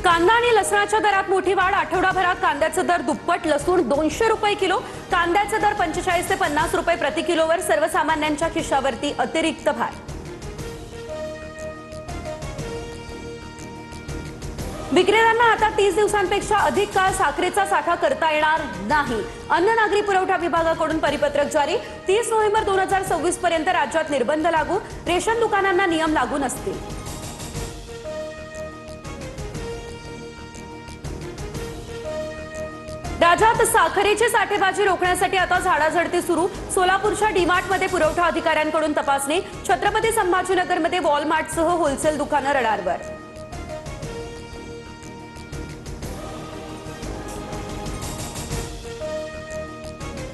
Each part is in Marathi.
कांदा आणि लसणाच्या दरात मोठी वाढ। आठवडाभरात कांद्याचा दर दुप्पट, लसूण 200 रुपये किलो। कांद्याचा दर 45 ते 50 रुपये प्रति किलोवर। सर्वसामान्यांच्या खिशावरती अतिरिक्त भार। विक्रेत्यांना आता 30 दिवसांपेक्षा अधिक काळ साखरेचा साठा करता येणार नाही। अन्न नागरी पुरवठा विभागाकडून परिपत्रक जारी। 30 नोव्हेंबर 2026 पर्यंत राज्यात निर्बंध लागू। रेशन दुकानांना नियम लागू नसतील। राज्यात साखरेची साठेबाजी रोखण्यासाठी आता झाडाझडती सुरू। सोलापूरच्या डीमार्टमध्ये पुरवठा अधिकाऱ्यांकडून तपासणी। छत्रपती संभाजीनगरमध्ये वॉलमार्टसह होलसेल दुकानं रडारवर।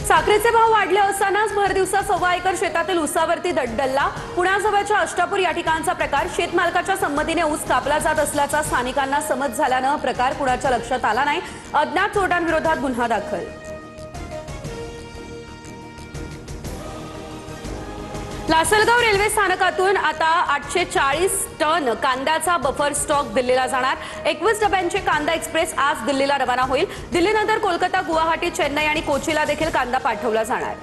साखरेचे भाव वाढले असतानाच भर दिवसा 1.25 एकर शेतातील ऊसावरती डल्ला। पुण्याजवळच्या अष्टापूर या ठिकाणचा प्रकार। शेतमालकाच्या संमतीने ऊस कापला जात असल्याचा स्थानिकांना समज झाल्यानं प्रकार कुणाच्या लक्षात आला नाही। अज्ञात चोरट्यांविरोधात गुन्हा दाखल। लासलगाव रेल्वे स्थानकातून आता 840 टन कांद्याचा बफर स्टॉक दिल्लीला जाणार। 21 डब्यांची कांदा एक्सप्रेस आज दिल्लीला रवाना होईल। दिल्लीनंतर कोलकाता, गुवाहाटी, चेन्नई आणि कोचीला देखील कांदा पाठवला जाणार।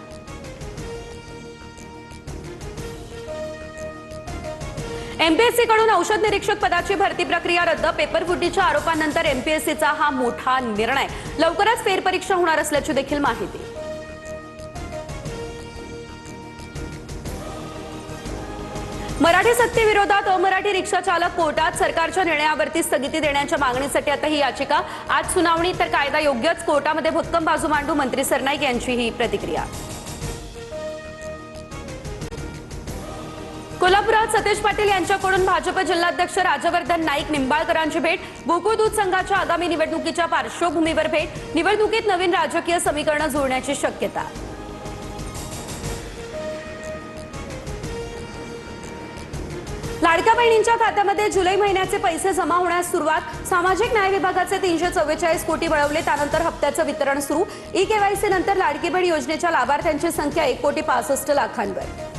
एमपीएससी कडून औषध निरीक्षक पदाची भरती प्रक्रिया रद्द। पेपरफुटीच्या आरोपांनंतर एमपीएससीचा हा मोठा निर्णय। लवकरच फेरपरीक्षा होणार असल्याची देखील माहिती। मराठी सक्तीविरोधात अमराठी रिक्षा चालक कोर्टात। सरकारच्या निर्णयावरती स्थगिती देण्याच्या मागणीसाठी आता ही याचिका। आज सुनावणी तर कायदा योग्यच। कोर्टामध्ये भक्कम बाजू मांडू मंत्री सरनाईक यांची ही प्रतिक्रिया। कोल्हापुरात सतेज पाटील यांच्याकडून भाजप जिल्हाध्यक्ष राजवर्धन नाईक निंबाळकरांची भेट। गोकुळ दूध संघाच्या आगामी निवडणुकीच्या पार्श्वभूमीवर भेट। निवडणुकीत नवीन राजकीय समीकरणं जुळण्याची शक्यता। लाडक्या बहिणींच्या खात्यामध्ये जुलै महिन्याचे पैसे जमा होण्यास सुरुवात। सामाजिक न्याय विभागाचे 344 कोटी वळवले। त्यानंतर हप्त्याचं वितरण सुरू। ई केवायसी नंतर लाडकी बहीण योजनेच्या लाभार्थ्यांची संख्या 1,65,00,000 वर।